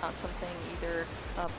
not something either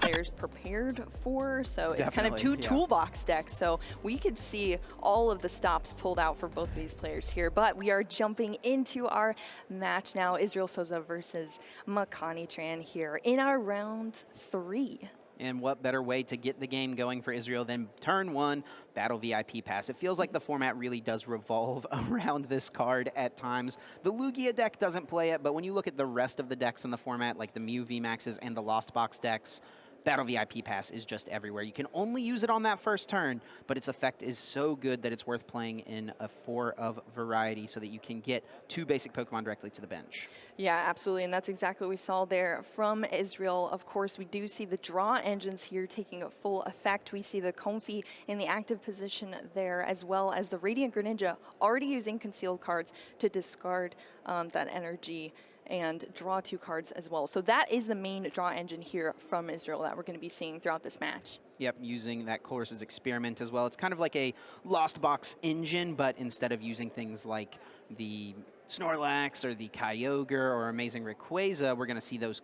players prepared for. So it's kind of Definitely, two yeah. toolbox decks. So we could see all of the stops pulled out for both of these players here. But we are jumping into our match now. Israel Sosa versus Makani Tran here in our round 3. And what better way to get the game going for Israel than turn 1 Battle VIP Pass? It feels like the format really does revolve around this card at times. The Lugia deck doesn't play it, but when you look at the rest of the decks in the format, like the Mew VMAXs and the Lost Box decks, Battle VIP Pass is just everywhere. You can only use it on that first turn, but its effect is so good that it's worth playing in a 4 of variety so that you can get 2 basic Pokemon directly to the bench. Yeah, absolutely, and that's exactly what we saw there from Israel. Of course, we do see the draw engines here taking a full effect. We see the Comfy in the active position there, as well as the Radiant Greninja already using concealed cards to discard that energy and draw 2 cards as well. So that is the main draw engine here from Israel that we're going to be seeing throughout this match. Yep, using that Colress's Experiment as well. It's kind of like a Lost Box engine, but instead of using things like the Snorlax or the Kyogre or Amazing Rayquaza, we're going to see those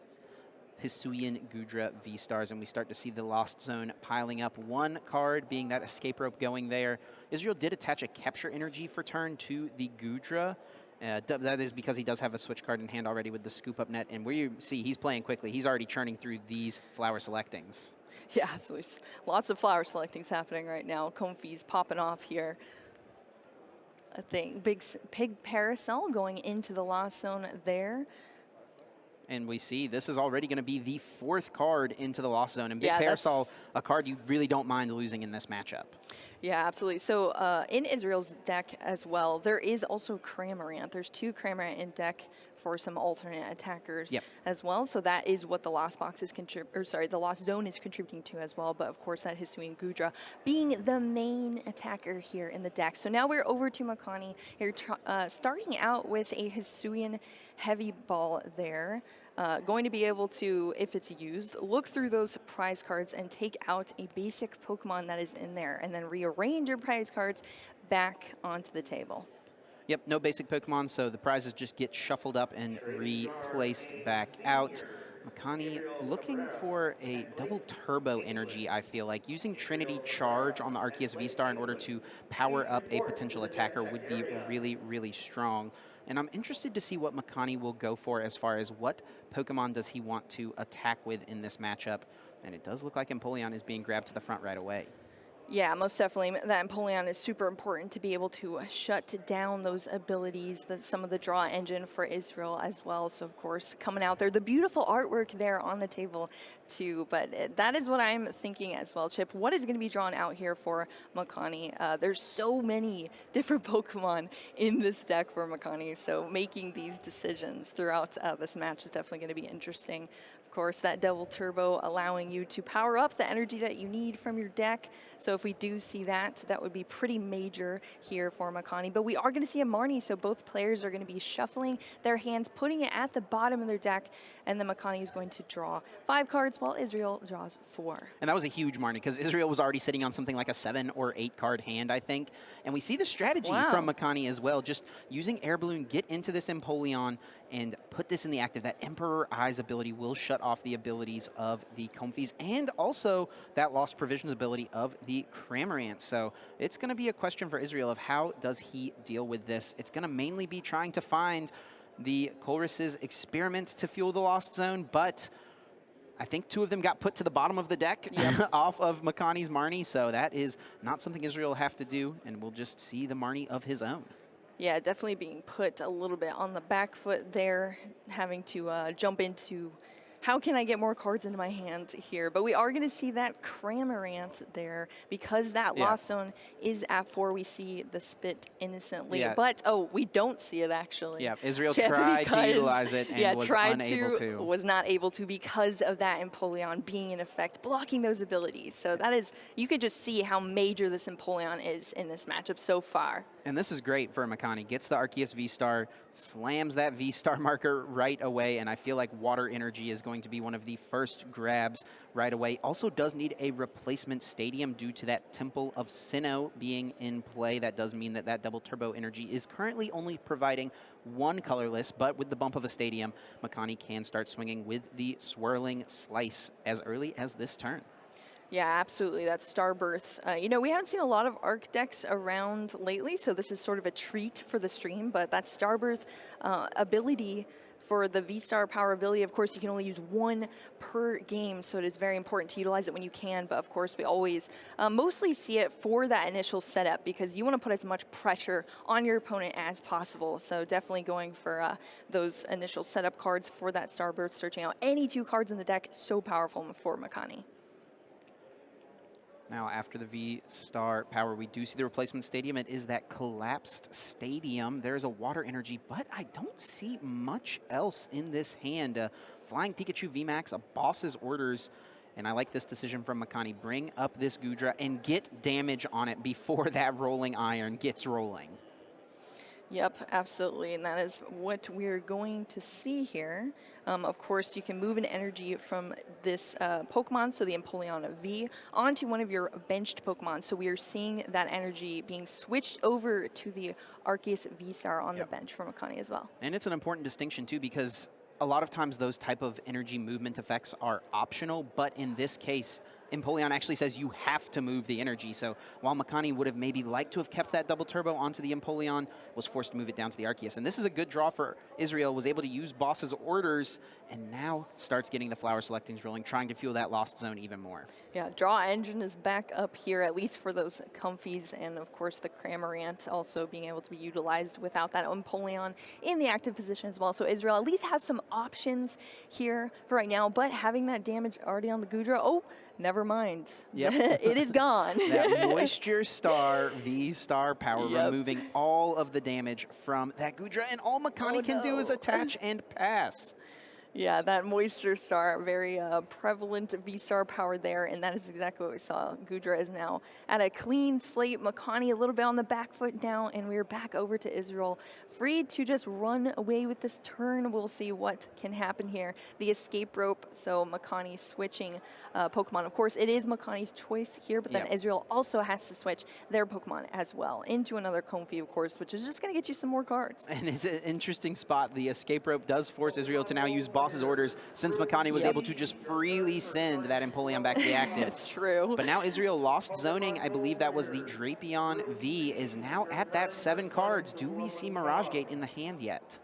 Hisuian Goodra V-Stars, and we start to see the Lost Zone piling up. 1 card being that Escape Rope going there. Israel did attach a Capture Energy for turn to the Goodra. That is because he does have a switch card in hand already with the Scoop Up Net, and where you see he's playing quickly, he's already churning through these Flower Selectings. Yeah, absolutely. Lots of flower selectings happening right now. Comfy's popping off here. I think Big Pig Parasol going into the Lost Zone there. And we see this is already going to be the 4th card into the Lost Zone. And Big Yeah, Parasol, a card you really don't mind losing in this matchup. Yeah, absolutely. So in Israel's deck as well, there is also Cramorant. There's 2 Cramorant in deck for some alternate attackers as well. So that is what the Lost Box is the Lost Zone is contributing to as well. But of course, that Hisuian Goodra being the main attacker here in the deck. So now we're over to Makani here, starting out with a Hisuian Heavy Ball there. Going to be able to, if it's used, look through those prize cards and take out a basic Pokemon that is in there, and then rearrange your prize cards back onto the table. Yep, no basic Pokemon, so the prizes just get shuffled up and replaced back out. Makani looking for a double turbo energy, I feel like. Using Trinity Charge on the Arceus V-Star in order to power up a potential attacker would be really, really strong. And I'm interested to see what Makani will go for as far as what Pokemon does he want to attack with in this matchup. And it does look like Empoleon is being grabbed to the front right away. Yeah, most definitely. That Empoleon is super important to be able to shut down those abilities, some of the draw engine for Israel as well. So, of course, coming out there, the beautiful artwork there on the table too. But that is what I'm thinking as well, Chip. What is going to be drawn out here for Makani? There's so many different Pokemon in this deck for Makani, so making these decisions throughout this match is definitely going to be interesting. Of course, that Double Turbo allowing you to power up the energy that you need from your deck. So if we do see that, that would be pretty major here for Makani. But we are going to see a Marnie, so both players are going to be shuffling their hands, putting it at the bottom of their deck, and then Makani is going to draw 5 cards while Israel draws 4. And that was a huge Marnie because Israel was already sitting on something like a 7 or 8 card hand, I think. And we see the strategy from Makani as well, just using Air Balloon, get into this Empoleon, and put this in the active. That Emperor Eyes ability will shut off the abilities of the Comfys and also that Lost Provisions ability of the Cramorant. So it's going to be a question for Israel of how does he deal with this. It's going to mainly be trying to find the Colress's Experiment to fuel the Lost Zone, but I think 2 of them got put to the bottom of the deck off of Makani's Marnie, so that is not something Israel will have to do, and we'll just see the Marnie of his own. Yeah, definitely being put a little bit on the back foot there, having to jump into how can I get more cards into my hand here? But we are going to see that Cramorant there because that Lost Zone is at 4. We see the Spit Innocently, but we don't see it actually. Yeah, Israel tried to utilize it and was unable to. Was not able to because of that Empoleon being in effect, blocking those abilities. So that is, you could just see how major this Empoleon is in this matchup so far. And this is great for Makani. Gets the Arceus V-Star, slams that V-Star marker right away, and I feel like Water Energy is going to be one of the first grabs right away. Also does need a replacement stadium due to that Temple of Sinnoh being in play. That does mean that that double turbo energy is currently only providing one colorless, but with the bump of a stadium, Makani can start swinging with the Swirling Slice as early as this turn. Yeah, absolutely. That's Starbirth. You know, we haven't seen a lot of Arc decks around lately, so this is sort of a treat for the stream, but that Starbirth ability for the V-Star power ability, of course, you can only use one per game, so it is very important to utilize it when you can, but of course, we always mostly see it for that initial setup because you want to put as much pressure on your opponent as possible, so definitely going for those initial setup cards for that Starbirth, searching out any 2 cards in the deck, so powerful for Makani. Now, after the V-Star power, we do see the replacement stadium. It is that collapsed stadium. There's a Water Energy, but I don't see much else in this hand. Flying Pikachu VMAX, a Boss's Orders, and I like this decision from Makani. Bring up this Goodra and get damage on it before that Rolling Iron gets rolling. Yep, absolutely, and that is what we're going to see here. Of course, you can move an energy from this Pokemon, so the Empoleon V, onto one of your benched Pokemon. So we are seeing that energy being switched over to the Arceus V-Star on the bench from Makani as well. And it's an important distinction, too, because a lot of times those type of energy movement effects are optional, but in this case, Empoleon actually says you have to move the energy. So while Makani would have maybe liked to have kept that double turbo onto the Empoleon, was forced to move it down to the Arceus. And this is a good draw for Israel, was able to use Boss's Orders, and now starts getting the flower selectings rolling, trying to fuel that Lost Zone even more. Yeah, Draw Engine is back up here, at least for those Comfies, and of course the Cramorant also being able to be utilized without that Empoleon in the active position as well. So Israel at least has some options here for right now, but having that damage already on the Goodra, oh, never mind. Yep. It is gone. That Moisture Star V-Star power, removing all of the damage from that Goodra, and all Makani can do is attach and pass. Yeah, that Moisture Star, very prevalent V-Star power there, and that is exactly what we saw. Goodra is now at a clean slate. Makani a little bit on the back foot now, and we're back over to Israel. Free to just run away with this turn. We'll see what can happen here. The Escape Rope, so Makani switching Pokemon. Of course, it is Makani's choice here, but then Israel also has to switch their Pokemon as well into another Comfey, of course, which is just going to get you some more cards. And it's an interesting spot. The Escape Rope does force Israel to now use Boss's Orders, since Makani was able to just freely send that Empoleon back to the active. That's true. But now Israel lost zoning. I believe that was the Drapion V, is now at that 7 cards. Do we see Mirage Gate in the hand yet?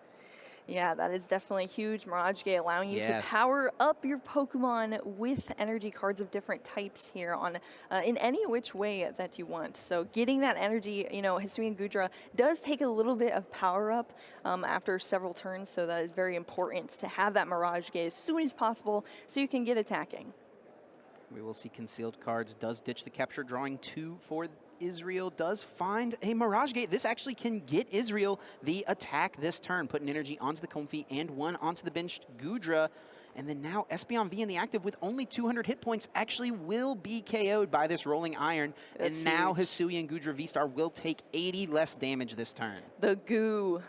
Yeah, that is definitely huge. Mirage Gate allowing you to power up your Pokemon with energy cards of different types here on in any which way that you want. So getting that energy, you know, Hisuian Goodra does take a little bit of power up after several turns, so that is very important to have that Mirage Gate as soon as possible so you can get attacking. We will see Concealed Cards does ditch the capture, drawing 2 for Israel, does find a Mirage Gate. This actually can get Israel the attack this turn, putting energy onto the Comfey and 1 onto the benched Goodra. And then now Espeon V in the active with only 200 hit points actually will be KO'd by this Rolling Iron. That's and now Hisuian Goodra V-Star will take 80 less damage this turn. The goo.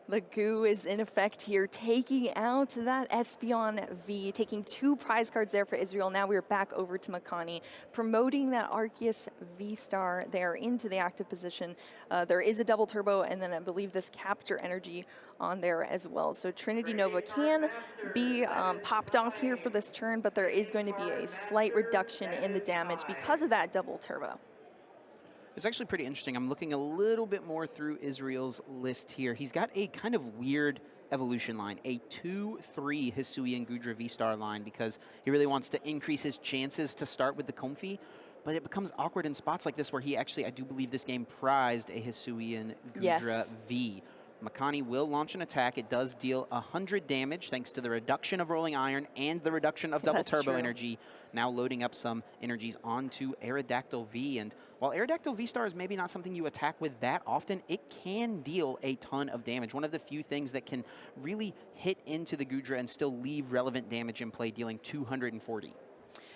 The goo is in effect here, taking out that Espeon V, taking 2 prize cards there for Israel. Now we're back over to Makani, promoting that Arceus V-Star there into the active position. There is a double turbo, and then I believe this capture energy on there as well. So Trinity Nova can be popped off here for this turn, but there is going to be a slight reduction in the damage because of that double turbo. It's actually pretty interesting. I'm looking a little bit more through Israel's list here. He's got a kind of weird evolution line, a 2-3 Hisuian Goodra V-Star line, because he really wants to increase his chances to start with the Comfey. But it becomes awkward in spots like this where he actually, I do believe this game prized a Hisuian Goodra V. Makani will launch an attack. It does deal 100 damage thanks to the reduction of Rolling Iron and the reduction of double turbo energy. Now loading up some energies onto Aerodactyl V. And while Aerodactyl V-Star is maybe not something you attack with that often, it can deal a ton of damage. One of the few things that can really hit into the Goodra and still leave relevant damage in play, dealing 240.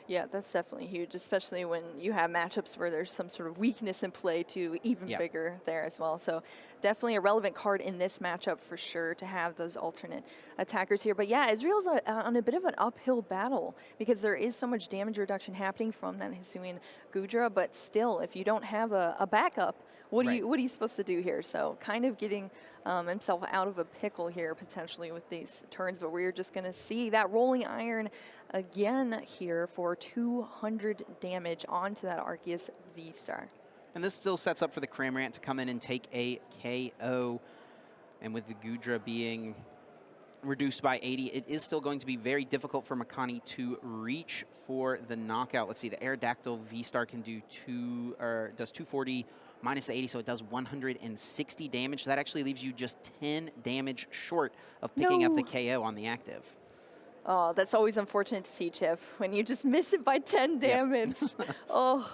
Yeah, that's definitely huge, especially when you have matchups where there's some sort of weakness in play to even bigger there as well. So definitely a relevant card in this matchup for sure to have those alternate attackers here. But yeah, Israel's on a bit of an uphill battle because there is so much damage reduction happening from that Hisuian Goodra, but still, if you don't have a backup, what are you supposed to do here? So kind of getting himself out of a pickle here potentially with these turns, but we're just going to see that rolling iron again here for 200 damage onto that Arceus VSTAR. And this still sets up for the Cramorant to come in and take a KO. And with the Goodra being reduced by 80, it is still going to be very difficult for Makani to reach for the knockout. Let's see, the Aerodactyl VSTAR can do does 240 minus the 80, so it does 160 damage. So that actually leaves you just 10 damage short of picking up the KO on the active. Oh, that's always unfortunate to see, Chip, when you just miss it by 10 damage. Oh.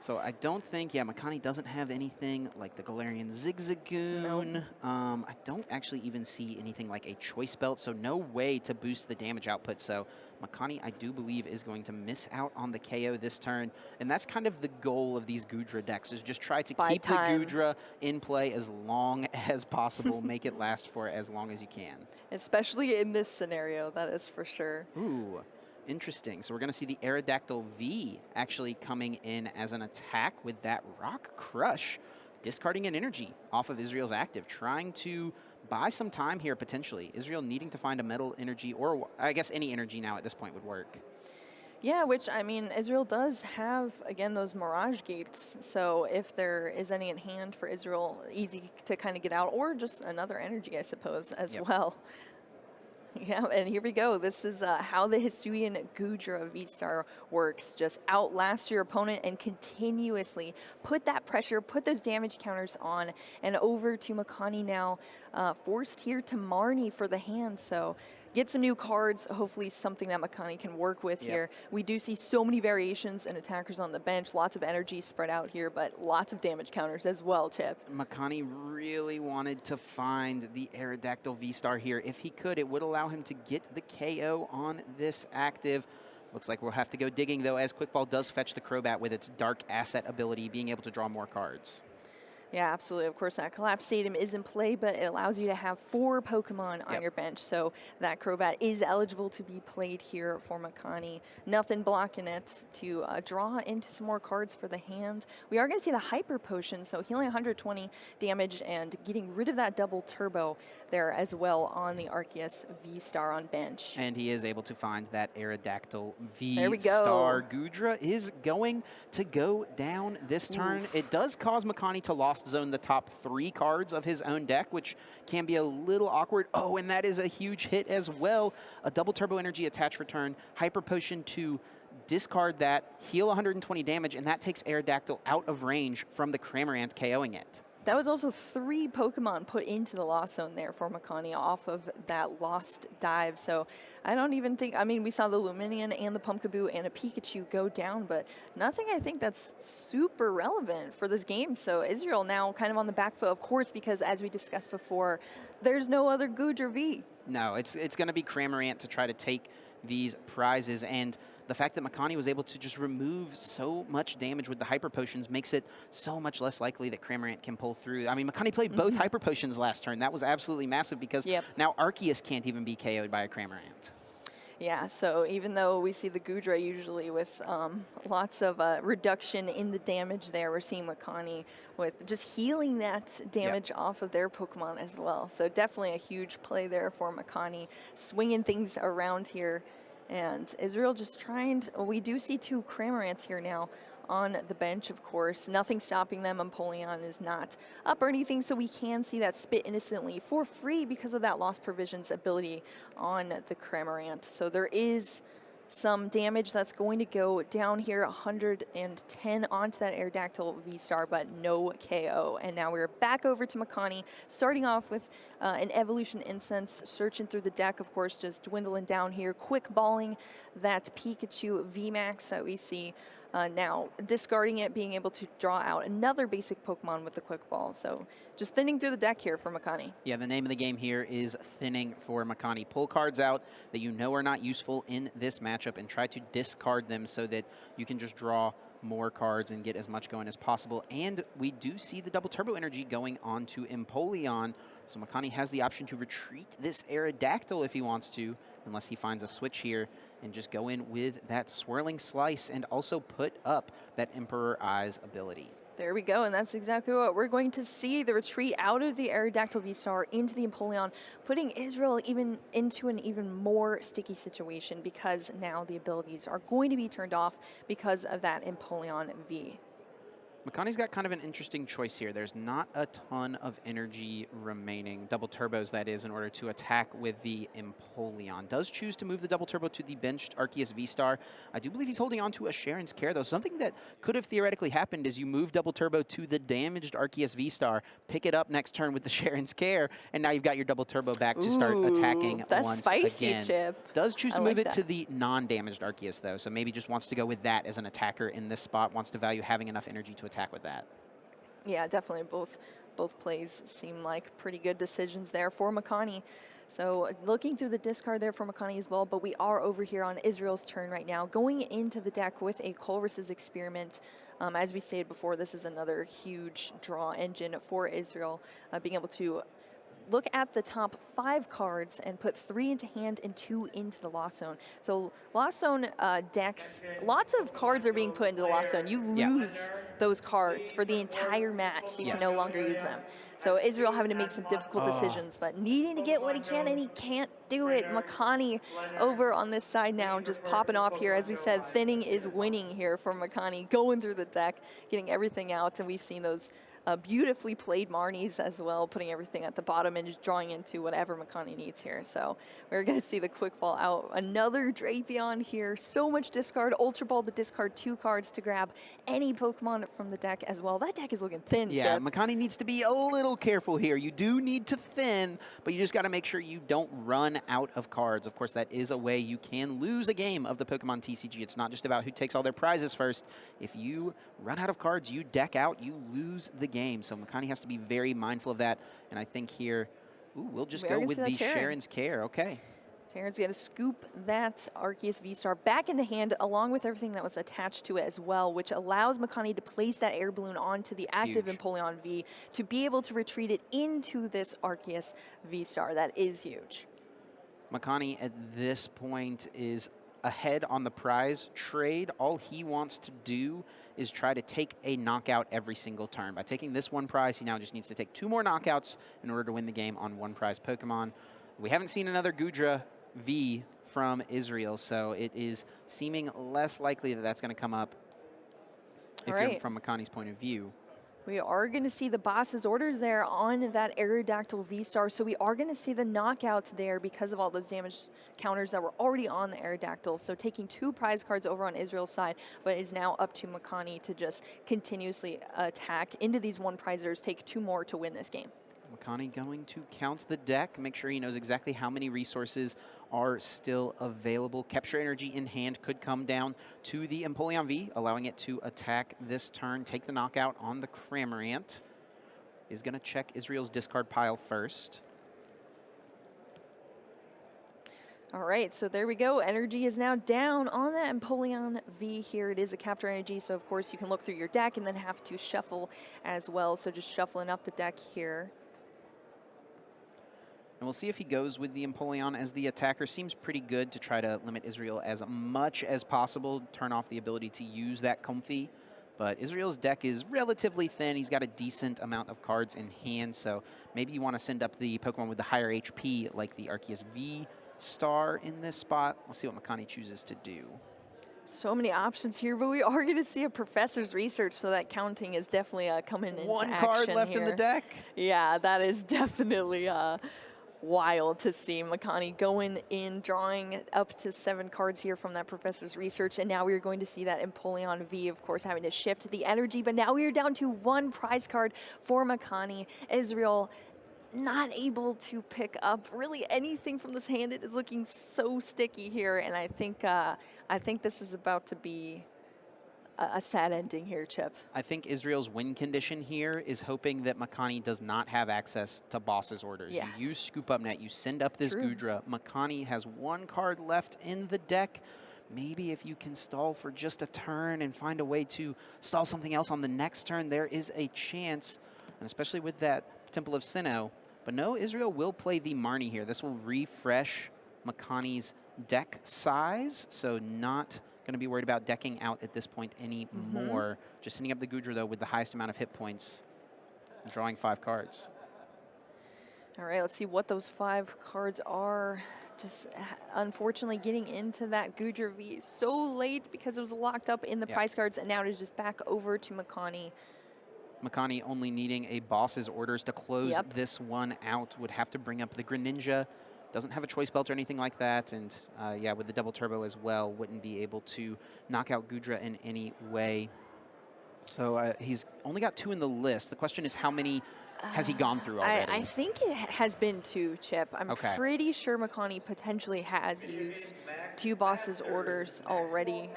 So I don't think, Makani doesn't have anything like the Galarian Zigzagoon. Nope. I don't actually even see anything like a Choice Belt, so no way to boost the damage output. So Makani, I do believe, is going to miss out on the KO this turn. And that's kind of the goal of these Goodra decks, is just try to keep the Goodra in play as long as possible, make it last for as long as you can. Especially in this scenario, that is for sure. Ooh. Interesting. So we're going to see the Aerodactyl V actually coming in as an attack with that Rock Crush, discarding an energy off of Israel's active, trying to buy some time here potentially. Israel needing to find a metal energy, or I guess any energy now at this point would work. Yeah, which, I mean, Israel does have, again, those Mirage Gates. So if there is any in hand for Israel, easy to kind of get out, or just another energy, I suppose, as well. Yeah, and here we go. This is how the Hisuian Goodra VSTAR works. Just outlast your opponent and continuously put that pressure, put those damage counters on, and over to Makani now. Forced here to Marnie for the hand, so get some new cards, hopefully something that Makani can work with here. We do see so many variations and attackers on the bench, lots of energy spread out here, but lots of damage counters as well, Chip. Makani really wanted to find the Aerodactyl VSTAR here. If he could, it would allow him to get the KO on this active. Looks like we'll have to go digging, though, as Quick Ball does fetch the Crobat with its Dark Asset ability, being able to draw more cards. Yeah, absolutely. Of course, that Collapse Stadium is in play, but it allows you to have 4 Pokemon on your bench, so that Crobat is eligible to be played here for Makani. Nothing blocking it to draw into some more cards for the hand. We are going to see the Hyper Potion, so healing 120 damage and getting rid of that double turbo there as well on the Arceus VSTAR on bench. And he is able to find that Aerodactyl VSTAR. There we go. Goodra is going to go down this turn. Oof. It does cause Makani to lost zone the top 3 cards of his own deck, which can be a little awkward. Oh, and that is a huge hit as well. A double turbo energy attach return, Hyper Potion to discard that, heal 120 damage, and that takes Aerodactyl out of range from the Cramorant, KOing it. That was also 3 Pokemon put into the Lost Zone there for Makani off of that Lost Dive. So I don't even think, I mean, we saw the Luminion and the Pumpkaboo and a Pikachu go down, but nothing I think that's super relevant for this game. So Israel now kind of on the back foot, of course, because as we discussed before, there's no other Goodra V. No, it's going to be Cramorant to try to take these prizes, and the fact that Makani was able to just remove so much damage with the Hyper Potions makes it so much less likely that Cramorant can pull through. I mean, Makani played both Hyper Potions last turn. That was absolutely massive because now Arceus can't even be KO'd by a Cramorant. Yeah, so even though we see the Goodra usually with lots of reduction in the damage there, we're seeing Makani with just healing that damage off of their Pokemon as well. So definitely a huge play there for Makani, swinging things around here. And Israel just trying to, we do see 2 Cramorants here now on the bench, of course. Nothing stopping them. Empoleon is not up or anything, so we can see that Spit Innocently for free because of that Lost Provisions ability on the Cramorant. So there is some damage that's going to go down here, 110 onto that Aerodactyl VSTAR, but no KO. And now we're back over to Makani, starting off with an Evolution Incense, searching through the deck, of course, just dwindling down here, quick balling that Pikachu VMAX that we see. Now, discarding it, being able to draw out another basic Pokemon with the Quick Ball. So just thinning through the deck here for Makani. Yeah, the name of the game here is thinning for Makani. Pull cards out that you know are not useful in this matchup and try to discard them so that you can just draw more cards and get as much going as possible. And we do see the double turbo energy going on to Empoleon. So Makani has the option to retreat this Aerodactyl if he wants to, unless he finds a switch here, and just go in with that Swirling Slice and also put up that Emperor Eyes ability. There we go, and that's exactly what we're going to see. The retreat out of the Aerodactyl VSTAR into the Empoleon, putting Israel even into an even more sticky situation because now the abilities are going to be turned off because of that Empoleon V. Makani's got kind of an interesting choice here. There's not a ton of energy remaining, double turbos that is, in order to attack with the Empoleon. Does choose to move the double turbo to the benched Arceus V-Star. I do believe he's holding on to a Sharon's Care, though. Something that could have theoretically happened is you move double turbo to the damaged Arceus V-Star, pick it up next turn with the Sharon's Care, and now you've got your double turbo back to start attacking that's once spicy, again. Chip. Does choose to I move like it that. to the non-damaged Arceus, though, so maybe just wants to go with that as an attacker in this spot, wants to value having enough energy to attack with that. Yeah, definitely. Both plays seem like pretty good decisions there for Makani. So looking through the discard there for Makani as well, but we are over here on Israel's turn right now, going into the deck with a Colress's Experiment. As we stated before, this is another huge draw engine for Israel, being able to look at the top 5 cards and put 3 into hand and 2 into the Lost Zone. So Lost Zone decks, lots of cards are being put into the Lost Zone. You lose those cards for the entire match. You can no longer use them. So Israel having to make some difficult decisions, but needing to get what he can, and he can't do it. Makani over on this side now, just popping off here. As we said, thinning is winning here for Makani, going through the deck, getting everything out, and we've seen those beautifully played Marnies as well, putting everything at the bottom and just drawing into whatever Makani needs here. So we're going to see the Quick Ball out. Another Drapion here. So much discard. Ultra Ball to discard 2 cards to grab any Pokemon from the deck as well. That deck is looking thin, Yeah, Chip. Makani needs to be a little careful here. You do need to thin, but you just got to make sure you don't run out of cards. Of course, that is a way you can lose a game of the Pokemon TCG. It's not just about who takes all their prizes first. If you run out of cards, you deck out, you lose the game. So Makani has to be very mindful of that. And I think here, we'll just go with the Sharon's Care. Okay. Sharon's going to scoop that Arceus V-Star back into hand along with everything that was attached to it as well, which allows Makani to place that air balloon onto the active Empoleon V to be able to retreat it into this Arceus V-Star. That is huge. Makani at this point is ahead on the prize trade. All he wants to do is try to take a knockout every single turn. By taking this one prize, he now just needs to take 2 more knockouts in order to win the game on 1 prize Pokemon. We haven't seen another Goodra V from Israel, so it is seeming less likely that that's going to come up if you're from Makani's point of view. We are going to see the boss's orders there on that Aerodactyl V-Star, so we are going to see the knockouts there because of all those damage counters that were already on the Aerodactyl. So taking 2 prize cards over on Israel's side, but it is now up to Makani to just continuously attack into these 1-prizers, take 2 more to win this game. Makani going to count the deck, make sure he knows exactly how many resources are still available. Capture Energy in hand could come down to the Empoleon V, allowing it to attack this turn, take the knockout on the Cramorant. Is going to check Israel's discard pile first. All right, so there we go. Energy is now down on that Empoleon V here. It is a Capture Energy, so of course you can look through your deck and then have to shuffle as well. So just shuffling up the deck here. And we'll see if he goes with the Empoleon as the attacker. Seems pretty good to try to limit Israel as much as possible, turn off the ability to use that Comfy. But Israel's deck is relatively thin. He's got a decent amount of cards in hand, so maybe you want to send up the Pokemon with the higher HP, like the Arceus V-Star in this spot. We'll see what Makani chooses to do. So many options here, but we are going to see a Professor's Research, so that counting is definitely coming into action. 1 card left here in the deck? Yeah, that is definitely wild to see. Makani going in, drawing up to 7 cards here from that Professor's Research, and now we're going to see that Empoleon V, of course, having to shift the energy, but now we are down to 1 prize card for Makani. Israel not able to pick up really anything from this hand. It is looking so sticky here, and I think this is about to be a sad ending here, Chip. I think Israel's win condition here is hoping that Makani does not have access to boss's orders. Yes. You use Scoop Up Net, you send up this True. Goodra. Makani has one card left in the deck. Maybe if you can stall for just a turn and find a way to stall something else on the next turn, there is a chance, and especially with that Temple of Sinnoh. But no, Israel will play the Marnie here. This will refresh Makani's deck size, so not going to be worried about decking out at this point anymore. Just sending up the Goodra, though, with the highest amount of hit points, and drawing 5 cards. All right, let's see what those 5 cards are. Just unfortunately getting into that Goodra V so late because it was locked up in the prize cards, and now it is just back over to Makani. Makani only needing a boss's orders to close this one out. Would have to bring up the Greninja. Doesn't have a choice belt or anything like that. And yeah, with the double turbo as well, wouldn't be able to knock out Goodra in any way. So he's only got 2 in the list. The question is, how many has he gone through already? I think it has been 2, Chip. I'm pretty sure Makani potentially has used 2 boss's orders already.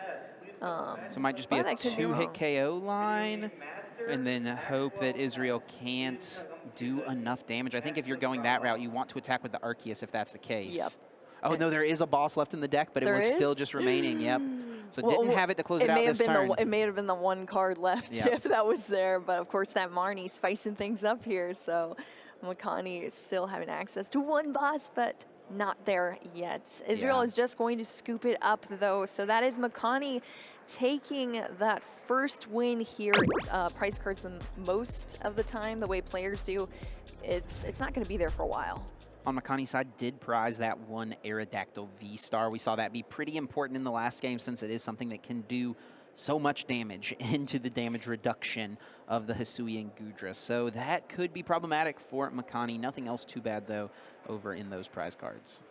So it might just be a 2-hit KO line, and then hope that Israel can't do enough damage. I think if you're going that route, you want to attack with the Arceus if that's the case. Yep. Oh, no, there is a boss left in the deck, but it was still just remaining. Yep. So didn't have it to close it out this turn. It may have been the 1 card left if that was there, but of course that Marnie's spicing things up here, so Makani is still having access to 1 boss, but not there yet. Israel is just going to scoop it up, though, so that is Makani taking that first win here. Price cards the most of the time, the way players do. It's not going to be there for a while. On Makani's side, did prize that 1 Aerodactyl VSTAR. We saw that be pretty important in the last game, since it is something that can do so much damage into the damage reduction of the Hisuian Goodra. So that could be problematic for Makani. Nothing else too bad, though, over in those prize cards.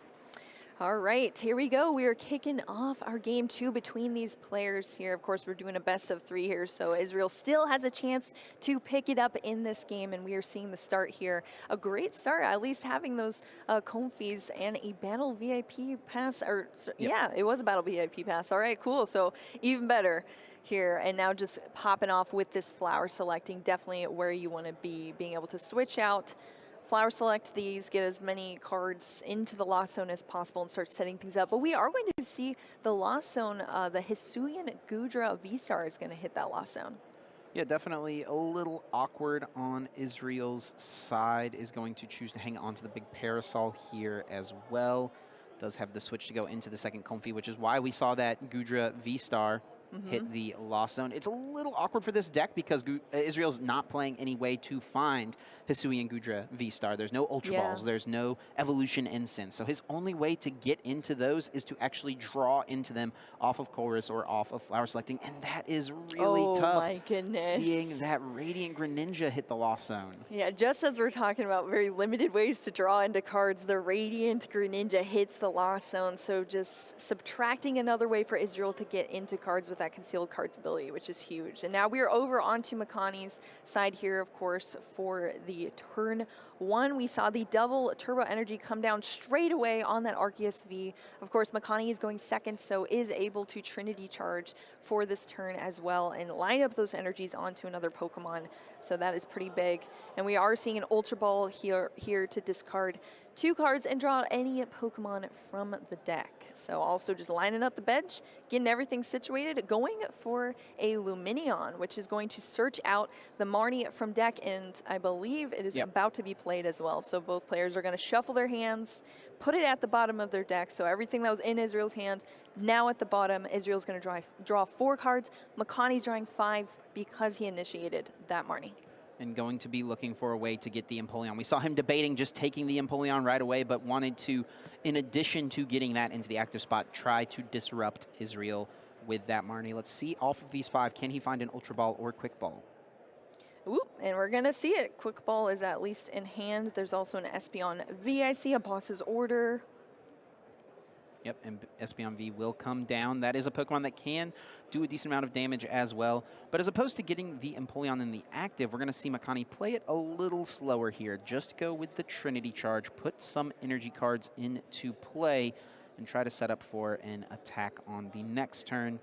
All right, here we go. We are kicking off our game 2 between these players here. Of course, we're doing a best of 3 here, so Israel still has a chance to pick it up in this game, and we are seeing the start here. A great start, at least having those Comfies and a Battle VIP pass, or yeah, it was a Battle VIP pass. All right, cool, so even better here, and now just popping off with this flower selecting, definitely where you want to be, being able to switch out, flower select these, get as many cards into the lost zone as possible and start setting things up. But we are going to see the lost zone, the Hisuian Goodra VSTAR is going to hit that lost zone. Yeah, definitely a little awkward on Israel's side. Is going to choose to hang on to the big Parasol here as well. Does have the switch to go into the second Comfy, which is why we saw that Goodra VSTAR hit the lost zone. It's a little awkward for this deck because Israel's not playing any way to find Hisuian Goodra VSTAR. There's no Ultra Balls. There's no Evolution Incense. So his only way to get into those is to actually draw into them off of Chorus or off of Flower Selecting, and that is really tough. Oh my goodness. Seeing that Radiant Greninja hit the lost zone. Yeah, just as we're talking about very limited ways to draw into cards, the Radiant Greninja hits the lost zone. So just subtracting another way for Israel to get into cards with that concealed cards ability, which is huge. And now we are over onto Makani's side here, of course, for the turn 1. We saw the double turbo energy come down straight away on that Arceus V. Of course, Makani is going second, so is able to Trinity charge for this turn as well and line up those energies onto another Pokemon. So that is pretty big. And we are seeing an Ultra Ball here to discard 2 cards and draw any Pokemon from the deck. So also just lining up the bench, getting everything situated, going for a Lumineon, which is going to search out the Marnie from deck, and I believe it is about to be played as well. So both players are going to shuffle their hands, put it at the bottom of their deck. So everything that was in Israel's hand, now at the bottom, Israel's going to draw 4 cards. Makani's drawing 5 because he initiated that Marnie. And going to be looking for a way to get the Empoleon. We saw him debating just taking the Empoleon right away, but wanted to, in addition to getting that into the active spot, try to disrupt Israel with that Marnie. Let's see off of these 5, can he find an Ultra Ball or Quick Ball? Ooh, and we're going to see it. Quick Ball is at least in hand. There's also an Espeon V, I see, a Boss's Order. Yep, and Espeon V will come down. That is a Pokemon that can do a decent amount of damage as well. But as opposed to getting the Empoleon in the active, we're going to see Makani play it a little slower here. Just go with the Trinity Charge, put some energy cards into play, and try to set up for an attack on the next turn.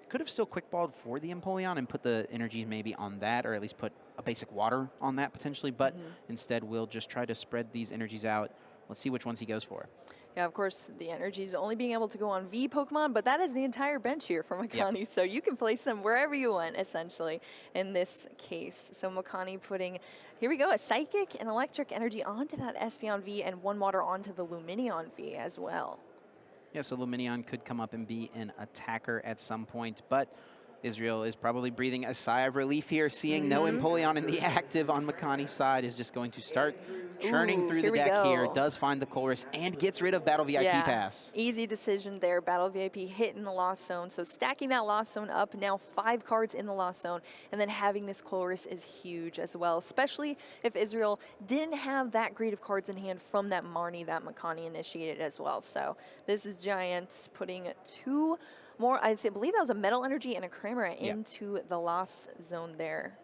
Could have still quick balled for the Empoleon and put the energies maybe on that, or at least put a basic water on that potentially, but instead we'll just try to spread these energies out. Let's see which ones he goes for. Yeah, of course, the energies only being able to go on V Pokemon, but that is the entire bench here for Makani, so you can place them wherever you want, essentially, in this case. So Makani putting, here we go, a Psychic and Electric Energy onto that Espeon V and one water onto the Lumineon V as well. Yeah, so Lumineon could come up and be an attacker at some point, but Israel is probably breathing a sigh of relief here, seeing no Empoleon in the active on Makani's side, is just going to start churning through the deck here, does find the Chorus, and gets rid of Battle VIP Pass. Easy decision there. Battle VIP hitting the Lost Zone. So stacking that Lost Zone up, now 5 cards in the Lost Zone, and then having this Chorus is huge as well, especially if Israel didn't have that great of cards in hand from that Marnie that Makani initiated as well. So this is giant, putting 2 more, I believe that was a Metal Energy and a Kramer into the Lost Zone there.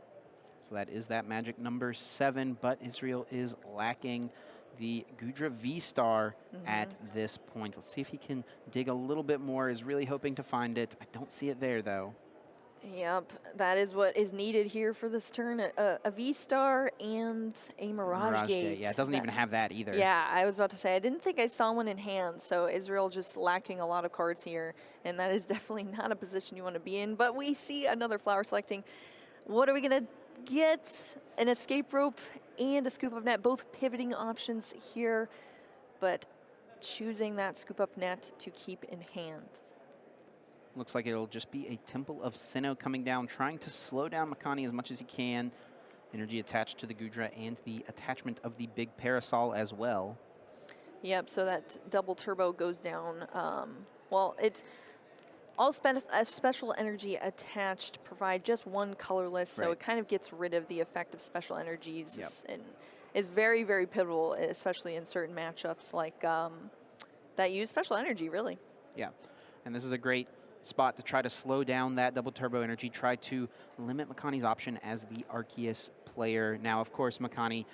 So that is that magic number 7, but Israel is lacking the Goodra VSTAR at this point. Let's see if he can dig a little bit more. Is really hoping to find it. I don't see it there, though. Yep, that is what is needed here for this turn. A VSTAR and a Mirage Gate. Yeah, it doesn't even have that either. Yeah, I was about to say, I didn't think I saw one in hand, so Israel just lacking a lot of cards here, and that is definitely not a position you want to be in. But we see another Flower selecting. What are we going to get? An Escape Rope and a Scoop Up Net, both pivoting options here, but choosing that Scoop Up Net to keep in hand. Looks like it'll just be a Temple of Sinnoh coming down, trying to slow down Makani as much as he can. Energy attached to the Goodra and the attachment of the big Parasol as well. Yep, so that double turbo goes down. Well, it's all special energy attached, provide just one colorless, so it kind of gets rid of the effect of special energies and is very, very pivotal, especially in certain matchups like that use special energy, really. Yeah, and this is a great spot to try to slow down that double turbo energy, try to limit Makani's option as the Arceus player. Now, of course, Makani,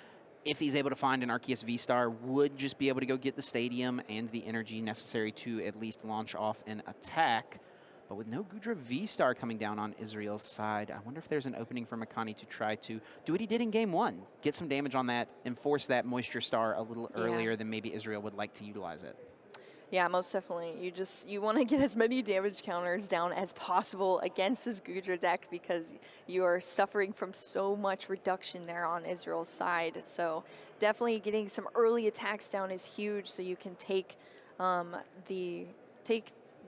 if he's able to find an Arceus V-Star, would just be able to go get the stadium and the energy necessary to at least launch off an attack. But with no Goodra V-Star coming down on Israel's side, I wonder if there's an opening for Makani to try to do what he did in Game 1, get some damage on that, and force that Moisture Star a little earlier than maybe Israel would like to utilize it. Yeah, most definitely. You want to get as many damage counters down as possible against this Goodra deck because you are suffering from so much reduction there on Israel's side. So definitely getting some early attacks down is huge, so you can take the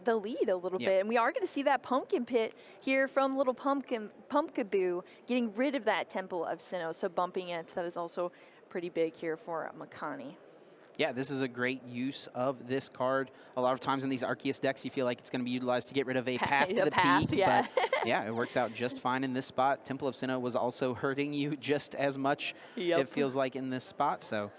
lead a little bit. And we are going to see that Pumpkin Pit here from little Pumpkaboo getting rid of that Temple of Sinnoh, so bumping it. That is also pretty big here for Makani. Yeah, this is a great use of this card. A lot of times in these Arceus decks, you feel like it's going to be utilized to get rid of a path to the peak. Yeah. But yeah, it works out just fine in this spot. Temple of Sinnoh was also hurting you just as much, it feels like, in this spot. So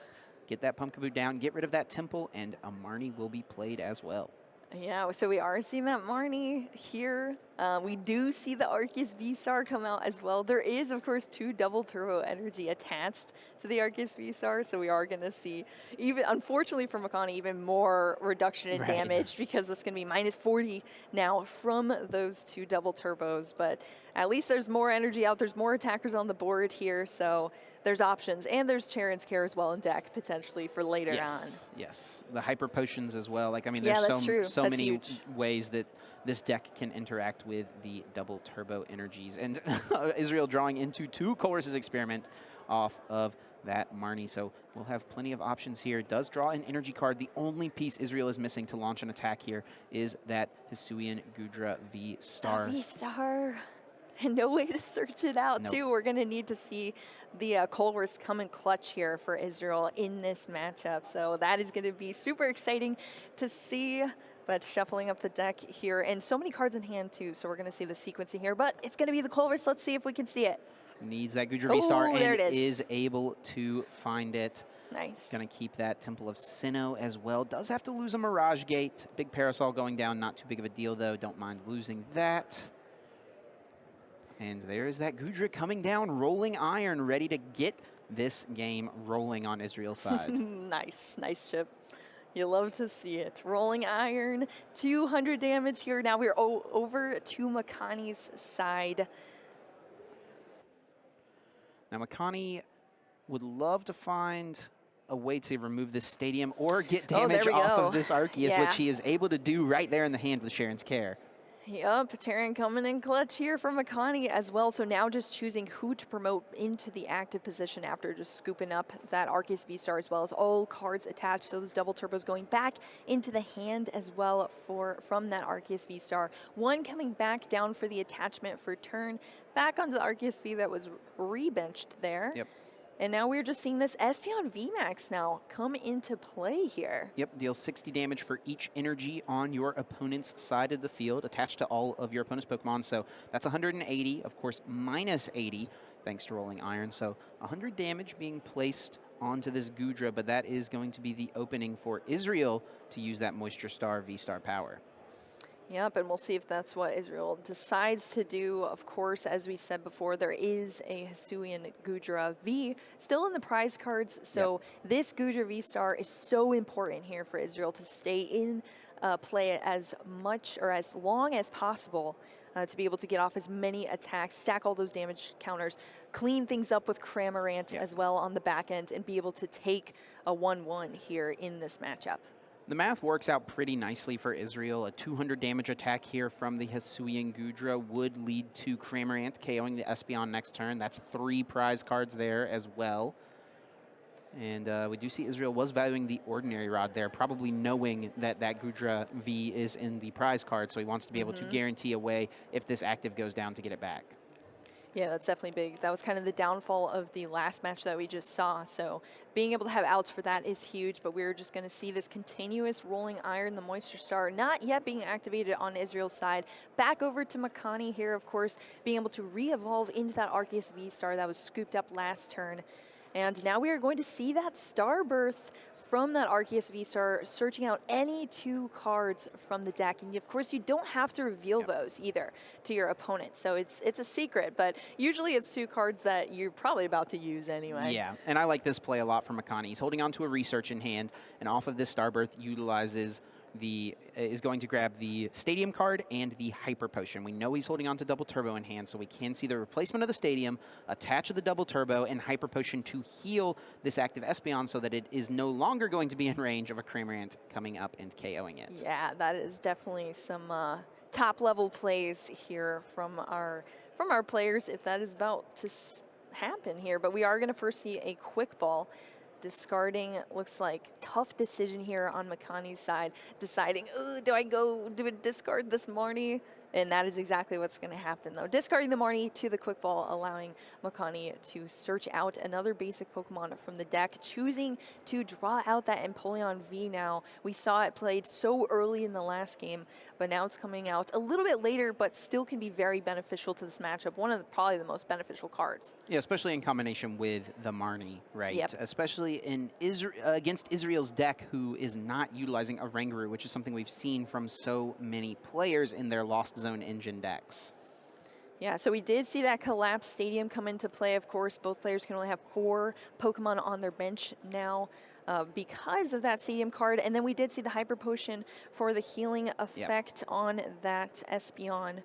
get that Pumpkaboo down, get rid of that Temple, and a Marnie will be played as well. Yeah, so we are seeing that Marnie here. We do see the Arceus V-Star come out as well. There is, of course, 2 double turbo energy attached to the Arceus V-Star, so we are going to see, even unfortunately for Makani, even more reduction in damage because it's going to be minus 40 now from those 2 double turbos. But at least there's more energy out. There's more attackers on the board here, so there's options. And there's Charon's Care as well in deck, potentially, for later on. Yes, the Hyper Potions as well. Like, I mean, yeah, there's so many ways that this deck can interact with the double turbo energies. And Israel drawing into 2 Chorus's Experiment off of that Marnie. So we'll have plenty of options here. Does draw an energy card. The only piece Israel is missing to launch an attack here is that Hisuian Goodra V-Star. V-Star. And no way to search it out, too. We're going to need to see the Chorus come in clutch here for Israel in this matchup. So that is going to be super exciting to see. But shuffling up the deck here, and so many cards in hand, too. So we're going to see the sequencing here. But it's going to be the Chorus. Let's see if we can see it. Needs that Goodra V-Star and is able to find it. Nice. Going to keep that Temple of Sinnoh as well. Does have to lose a Mirage Gate. Big Parasol going down. Not too big of a deal, though. Don't mind losing that. And there's that Goodra coming down, rolling iron, ready to get this game rolling on Israel's side. Nice chip. You love to see it. Rolling Iron, 200 damage here. Now we're over to Makani's side. Now Makani would love to find a way to remove this stadium or get damage off of this Arceus, which he is able to do right there in the hand with Sharon's Care. Yup, Terran coming in clutch here from Makani as well. So now just choosing who to promote into the active position after just scooping up that Arceus VSTAR, as well as all cards attached. So those double turbos going back into the hand as well from that Arceus VSTAR. One coming back down for the attachment for turn, back onto the Arceus V that was rebenched there. Yep. And now we're just seeing this Espeon VMAX now come into play here. Yep, deals 60 damage for each energy on your opponent's side of the field, attached to all of your opponent's Pokemon. So that's 180, of course, minus 80, thanks to Rolling Iron. So 100 damage being placed onto this Goodra, but that is going to be the opening for Israel to use that Moisture Star V-Star power. Yep, and we'll see if that's what Israel decides to do. Of course, as we said before, there is a Hisuian Goodra V still in the prize cards. So this Goodra V-Star is so important here for Israel to stay in play as much or as long as possible to be able to get off as many attacks, stack all those damage counters, clean things up with Cramorant as well on the back end, and be able to take a 1-1 here in this matchup. The math works out pretty nicely for Israel. A 200 damage attack here from the Hisuian Goodra would lead to Cramorant KOing the Espeon next turn. That's 3 prize cards there as well. And we do see Israel was valuing the Ordinary Rod there, probably knowing that that Goodra V is in the prize card, so he wants to be able to guarantee a way if this active goes down to get it back. Yeah, that's definitely big. That was kind of the downfall of the last match that we just saw. So being able to have outs for that is huge, but we're just going to see this continuous Rolling Iron, the Moisture Star, not yet being activated on Israel's side. Back over to Makani here, of course, being able to re-evolve into that Arceus V-Star that was scooped up last turn. And now we are going to see that Starbirth from that Arceus V-Star, searching out any 2 cards from the deck. And of course, you don't have to reveal those either to your opponent. So it's a secret, but usually it's 2 cards that you're probably about to use anyway. Yeah, and I like this play a lot from Makani. He's holding on to a Research in hand, and off of this Starbirth utilizes is going to grab the Stadium card and the Hyper Potion. We know he's holding on to Double Turbo in hand, so we can see the replacement of the Stadium, attach the Double Turbo, and Hyper Potion to heal this active Espeon so that it is no longer going to be in range of a Cramorant coming up and KOing it. Yeah, that is definitely some top-level plays here from our players, if that is about to happen here. But we are going to first see a Quick Ball. Discarding, looks like tough decision here on Makani's side, deciding, do I discard this Marnie? And that is exactly what's going to happen, though. Discarding the Marnie to the Quick Ball, allowing Makani to search out another basic Pokemon from the deck, choosing to draw out that Empoleon V now. We saw it played so early in the last game, but now it's coming out a little bit later, but still can be very beneficial to this matchup. One of probably the most beneficial cards. Yeah, especially in combination with the Marnie, right? Yep. Especially in against Israel's deck, who is not utilizing a Rangaroo, which is something we've seen from so many players in their Lost Zone engine decks. Yeah, so we did see that Collapse Stadium come into play. Of course, both players can only have 4 Pokemon on their bench now because of that Stadium card. And then we did see the Hyper Potion for the healing effect on that Espeon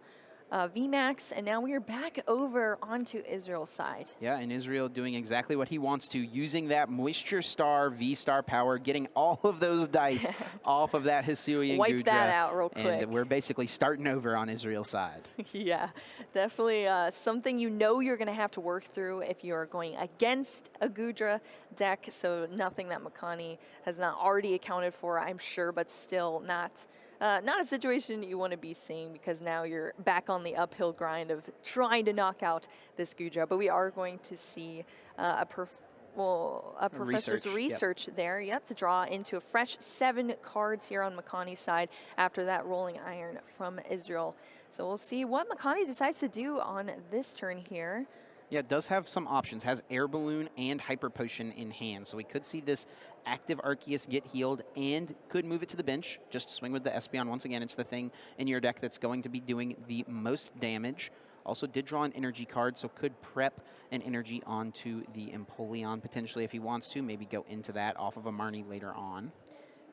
VMAX, and now we are back over onto Israel's side. Yeah, and Israel doing exactly what he wants to, using that Moisture Star V-Star power, getting all of those dice off of that Hisuian Goodra. Wipe that out real quick. And we're basically starting over on Israel's side. Yeah, definitely something you know you're going to have to work through if you're going against a Goodra deck, so nothing that Makani has not already accounted for, I'm sure, but still not a situation you want to be seeing, because now you're back on the uphill grind of trying to knock out this Goodra. But we are going to see a professor's research there, to draw into a fresh 7 cards here on Makani's side after that Rolling Iron from Israel. So we'll see what Makani decides to do on this turn here. Yeah, it does have some options. Has Air Balloon and Hyper Potion in hand. So we could see this active Arceus get healed and could move it to the bench. Just swing with the Espeon. Once again, it's the thing in your deck that's going to be doing the most damage. Also did draw an energy card, so could prep an energy onto the Empoleon potentially if he wants to. Maybe go into that off of a Marnie later on.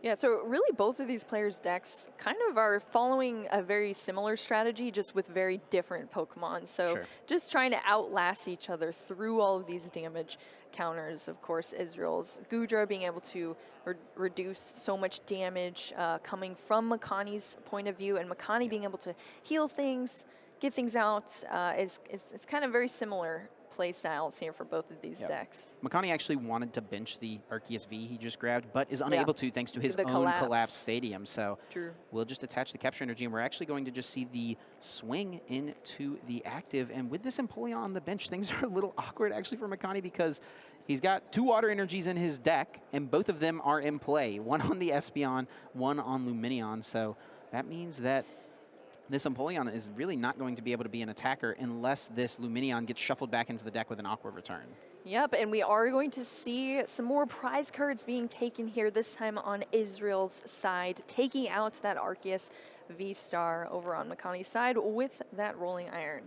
Yeah, so really both of these players' decks kind of are following a very similar strategy, just with very different Pokemon. So just trying to outlast each other through all of these damage counters. Of course, Israel's Goodra being able to reduce so much damage coming from Makani's point of view, and Makani being able to heal things, get things out, is kind of very similar play styles here for both of these decks. Makani actually wanted to bench the Arceus V he just grabbed, but is unable to thanks to his own collapsed stadium. So we'll just attach the capture energy, and we're actually going to just see the swing into the active. And with this Empoleon on the bench, things are a little awkward actually for Makani, because he's got 2 water energies in his deck, and both of them are in play. One on the Espeon, one on Lumineon. So that means that this Empoleon is really not going to be able to be an attacker unless this Lumineon gets shuffled back into the deck with an Aqua return. Yep, and we are going to see some more prize cards being taken here, this time on Israel's side, taking out that Arceus VSTAR over on Makani's side with that Rolling Iron.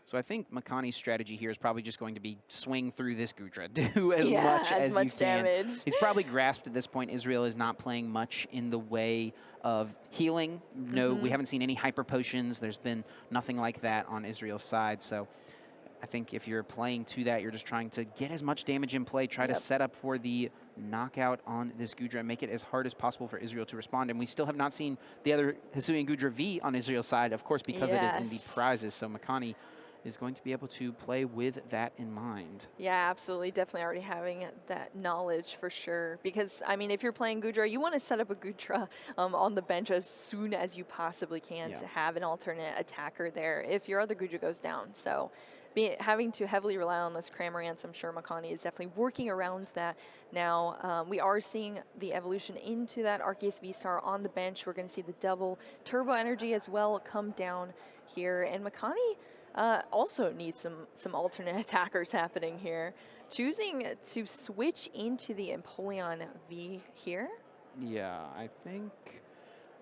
So I think Makani's strategy here is probably just going to be swing through this Goodra, do as much as you can. Damage. He's probably grasped at this point. Israel is not playing much in the way of healing. No, we haven't seen any hyper potions. There's been nothing like that on Israel's side. So I think if you're playing to that, you're just trying to get as much damage in play, try to set up for the knockout on this Goodra and make it as hard as possible for Israel to respond. And we still have not seen the other Hisuian Goodra V on Israel's side, of course, because it is in the prizes. So Makani is going to be able to play with that in mind. Yeah, absolutely. Definitely already having that knowledge for sure. Because, I mean, if you're playing Goodra, you want to set up a Goodra on the bench as soon as you possibly can to have an alternate attacker there if your other Goodra goes down. So having to heavily rely on this Cramorant, I'm sure Makani is definitely working around that now. We are seeing the evolution into that Arceus VSTAR on the bench. We're going to see the double turbo energy as well come down here. And Makani also needs some alternate attackers happening here. Choosing to switch into the Empoleon V here. Yeah, I think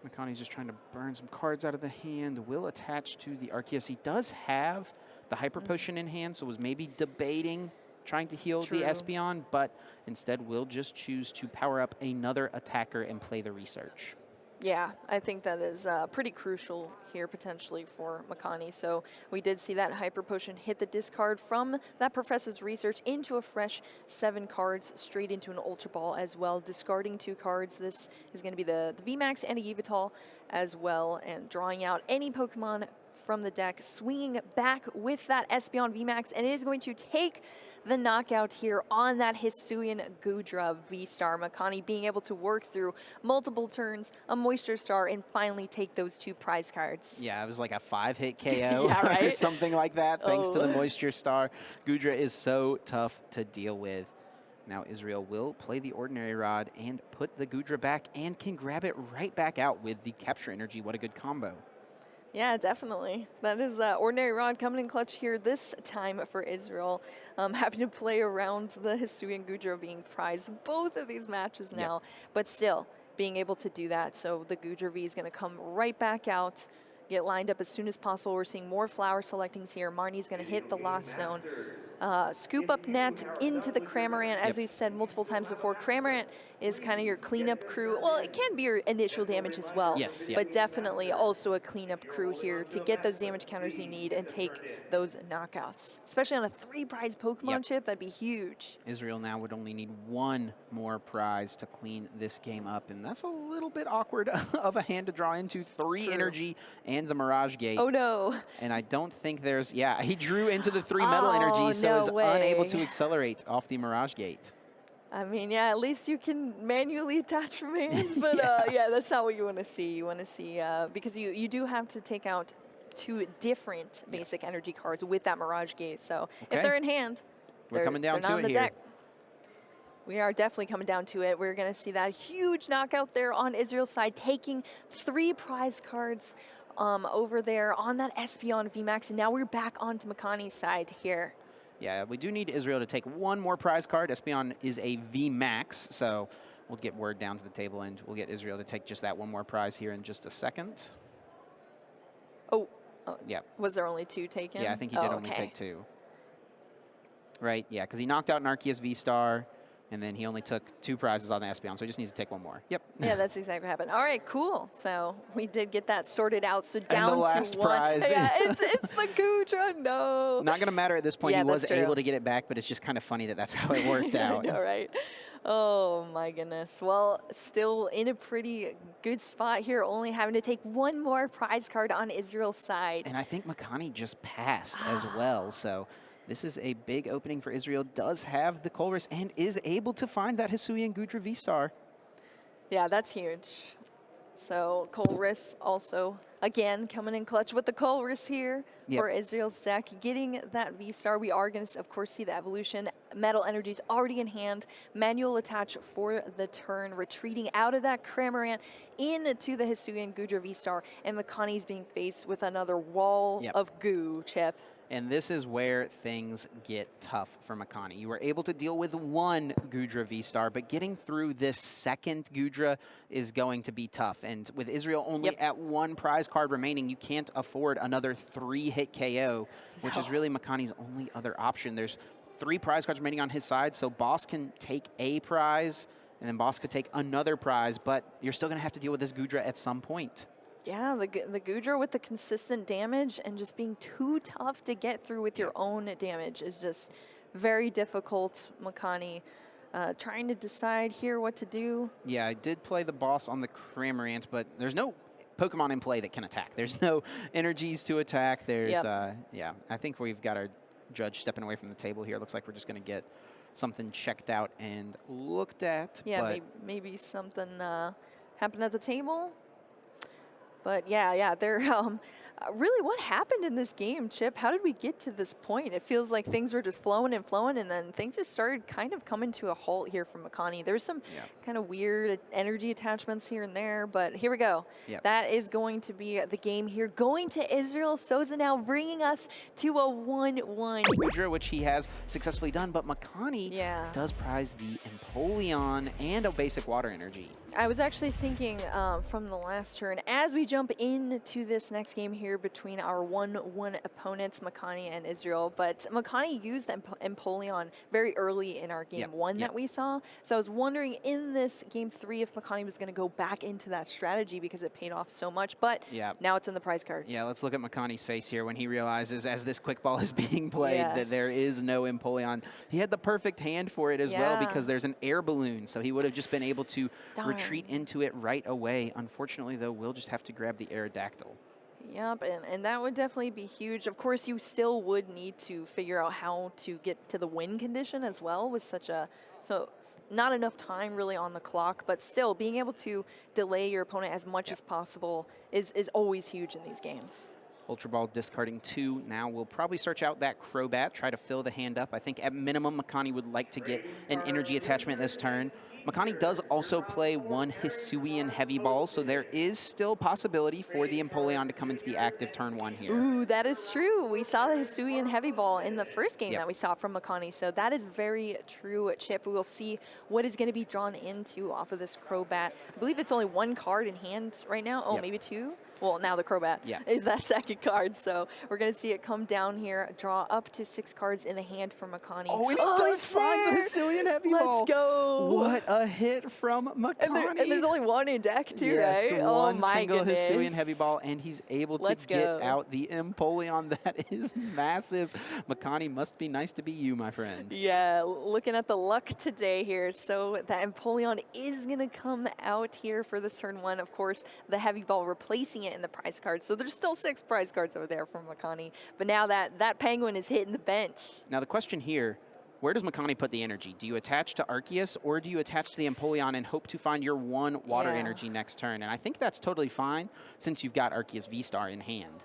Makani's just trying to burn some cards out of the hand. Will attach to the Arceus. He does have the Hyper Potion in hand, so was maybe debating trying to heal the Espeon, but instead will just choose to power up another attacker and play the Research. Yeah, I think that is pretty crucial here potentially for Makani. So we did see that Hyper Potion hit the discard from that Professor's Research into a fresh 7 cards, straight into an Ultra Ball as well, discarding 2 cards. This is going to be the VMAX and a Yveltal as well, and drawing out any Pokemon from the deck, swinging back with that Espeon VMAX, and it is going to take the knockout here on that Hisuian Goodra VSTAR. Makani being able to work through multiple turns, a Moisture Star, and finally take those 2 prize cards. Yeah, it was like a 5-hit KO or something like that, thanks to the Moisture Star. Goodra is so tough to deal with. Now Israel will play the Ordinary Rod and put the Goodra back, and can grab it right back out with the Capture Energy. What a good combo. Yeah, definitely. That is Ordinary Rod coming in clutch here this time for Israel. Having to play around the Hisuian Goodra being prized both of these matches now, but still being able to do that. So the Goodra V is going to come right back out, get lined up as soon as possible. We're seeing more flower selectings here. Marnie's going to hit the Lost Zone. Scoop up net into the Cramorant. As we've said multiple times before, Cramorant is kind of your cleanup crew. Well, it can be your initial damage as well, but definitely also a cleanup crew here to get those damage counters you need and take those knockouts. Especially on a 3-prize Pokemon chip, that'd be huge. Israel now would only need 1 more prize to clean this game up, and that's a little bit awkward of a hand to draw into. 3 energy and the Mirage Gate. Oh no. And I don't think there's, he drew into the 3 metal energies, so is unable to accelerate off the Mirage Gate. I mean, yeah, at least you can manually attach from hands, but yeah, that's not what you want to see. You want to see, because you do have to take out 2 different basic energy cards with that Mirage Gate. So if they're in hand, we're coming down to it here. Deck. We are definitely coming down to it. We're going to see that huge knockout there on Israel's side, taking 3 prize cards over there on that Espeon VMAX, and now we're back onto Makani's side here. Yeah, we do need Israel to take 1 more prize card. Espeon is a VMAX, so we'll get word down to the table, and we'll get Israel to take just that 1 more prize here in just a second. Oh, yeah. Was there only 2 taken? Yeah, I think he did only take 2. Right, yeah, because he knocked out an Arceus VSTAR, And then he only took 2 prizes on the Espeon, so he just needs to take 1 more. Yep. Yeah, that's exactly what happened. All right, cool. So we did get that sorted out. So down and the last to 1. prize. Yeah, it's the Goodra. No. Not going to matter at this point. Yeah, he was true. able to get it back, but it's just kind of funny that that's how it worked out. I know, right? Oh, my goodness. Well, still in a pretty good spot here, only having to take 1 more prize card on Israel's side. And I think Makani just passed as well, so this is a big opening for Israel. Does have the Colress and is able to find that Hisuian Goodra VSTAR. Yeah, that's huge. So Colress also, again, coming in clutch with the Colress here for Israel's deck. Getting that VSTAR, we are going to, of course, see the evolution. Metal Energy's already in hand. Manual attach for the turn. Retreating out of that Cramorant into the Hisuian Goodra VSTAR. And Makani's being faced with another wall of goo, Chip. And this is where things get tough for Makani. You were able to deal with 1 Goodra VSTAR, but getting through this second Goodra is going to be tough. And with Israel only at 1 prize card remaining, you can't afford another 3-hit KO, which is really Makani's only other option. There's 3 prize cards remaining on his side, so Boss can take a prize, and then Boss could take another prize, but you're still going to have to deal with this Goodra at some point. Yeah, the Goodra with the consistent damage and just being too tough to get through with your own damage is just very difficult. Makani trying to decide here what to do. Yeah, I did play the Boss on the Cramorant, but there's no Pokemon in play that can attack. There's no energies to attack. There's, yeah, I think we've got our judge stepping away from the table here. Looks like we're just going to get something checked out and looked at. Yeah, but maybe something happened at the table. But yeah, they're really what happened in this game, Chip? How did we get to this point? It feels like things were just flowing, and then things just started kind of coming to a halt here from Makani. There's some kind of weird energy attachments here and there, but here we go. That is going to be the game here. Going to Israel, Sosa now bringing us to a 1-1. Goodra, which he has successfully done, but Makani does prize the Empoleon and a basic water energy. I was actually thinking from the last turn, as we jump into this next game here between our 1-1 opponents, Makani and Israel, but Makani used Empoleon very early in our game 1 that we saw. So I was wondering in this game 3 if Makani was going to go back into that strategy because it paid off so much, but now it's in the prize cards. Yeah, let's look at Makani's face here when he realizes as this quick ball is being played that there is no Empoleon. He had the perfect hand for it as well because there's an air balloon, so he would have just been able to retreat into it right away. Unfortunately, though, we'll just have to grab the Aerodactyl. Yep, and that would definitely be huge. Of course, you still would need to figure out how to get to the win condition as well with such a, so not enough time really on the clock, but still being able to delay your opponent as much as possible is always huge in these games. Ultra Ball discarding 2. Now we'll probably search out that Crobat, try to fill the hand up. I think at minimum, Makani would like to get an energy attachment this turn. Makani does also play 1 Hisuian Heavy Ball, so there is still possibility for the Empoleon to come into the active turn 1 here. Ooh, that is true. We saw the Hisuian Heavy Ball in the first game that we saw from Makani, so that is very true, Chip. We will see what is going to be drawn into off of this Crobat. I believe it's only 1 card in hand right now. Oh, maybe 2? Well, now the Crobat is that second card, so we're going to see it come down here, draw up to 6 cards in the hand for Makani. Oh, and he does find the Hisuian Heavy Ball. Let's go. What a hit from Makani. And there's only 1 in deck too, right? Oh my single goodness. Hisuian Heavy Ball, and he's able to get out the Empoleon. That is massive. Makani must be nice to be you, my friend. Yeah, looking at the luck today here. So that Empoleon is going to come out here for this turn 1. Of course, the Heavy Ball replacing it in the prize card. So there's still 6 prize cards over there from Makani. But now that Penguin is hitting the bench. Now the question here, where does Makani put the energy? Do you attach to Arceus or do you attach to the Empoleon and hope to find your 1 water energy next turn? And I think that's totally fine since you've got Arceus VSTAR in hand.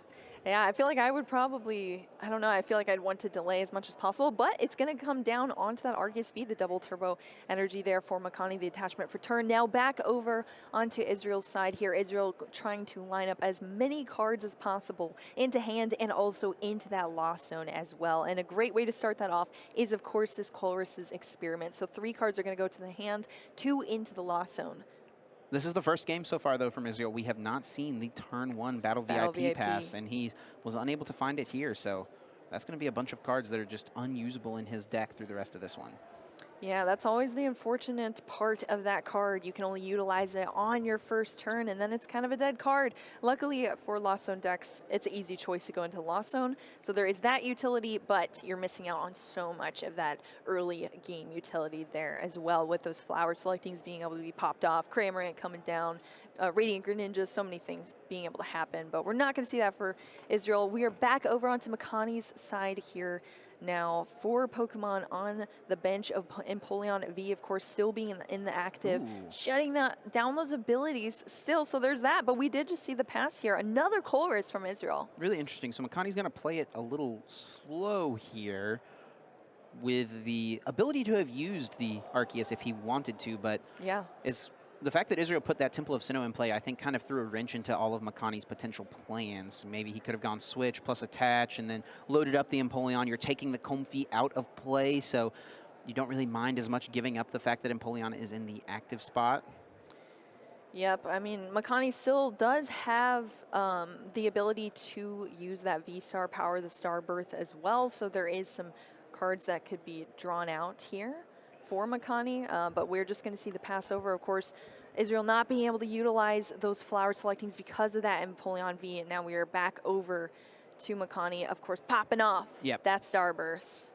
Yeah, I feel like I would probably, I don't know, I feel like I'd want to delay as much as possible, but it's going to come down onto that Arceus V, the double turbo energy there for Makani, the attachment for turn. Now back over onto Israel's side here. Israel trying to line up as many cards as possible into hand and also into that lost zone as well. And a great way to start that off is, of course, this Colress's Experiment. So 3 cards are going to go to the hand, 2 into the lost zone. This is the first game so far, though, from Israel. We have not seen the turn 1 Battle VIP pass, and he was unable to find it here. So that's going to be a bunch of cards that are just unusable in his deck through the rest of this one. Yeah, that's always the unfortunate part of that card. You can only utilize it on your first turn, and then it's kind of a dead card. Luckily for Lost Zone decks, it's an easy choice to go into Lost Zone. So there is that utility, but you're missing out on so much of that early game utility there as well, with those flower selectings being able to be popped off, Cramorant coming down, Radiant Greninja, so many things being able to happen. But we're not going to see that for Israel. We are back over onto Makani's side here. Now, 4 Pokemon on the bench of Empoleon V, of course, still being in the active, shutting down those abilities still. So there's that, but we did just see the pass here. Another Colress from Israel. Really interesting. So Makani's going to play it a little slow here with the ability to have used the Arceus if he wanted to, but yeah, it's the fact that Israel put that Temple of Sinnoh in play, I think, kind of threw a wrench into all of Makani's potential plans. Maybe he could have gone switch plus attach and then loaded up the Empoleon. You're taking the Comfey out of play, so you don't really mind as much giving up the fact that Empoleon is in the active spot. Yep, I mean, Makani still does have the ability to use that VSTAR power, the Star Birth as well, so there is some cards that could be drawn out here for Makani, but we're just going to see the passover. Of course, Israel not being able to utilize those flower selectings because of that Empoleon V, and now we are back over to Makani, of course, popping off that Star Birth.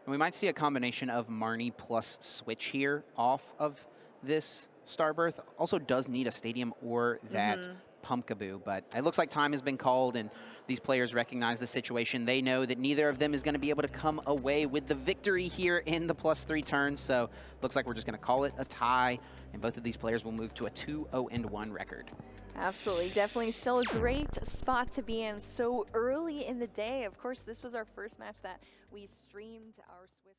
And we might see a combination of Marnie plus Switch here off of this Star Birth. Also does need a Stadium or that Pumpkaboo, but it looks like time has been called and these players recognize the situation. They know that neither of them is going to be able to come away with the victory here in the +3 turns, so looks like we're just going to call it a tie, and both of these players will move to a 2-0-1 record. Absolutely, definitely still a great spot to be in so early in the day. Of course, this was our first match that we streamed our Swiss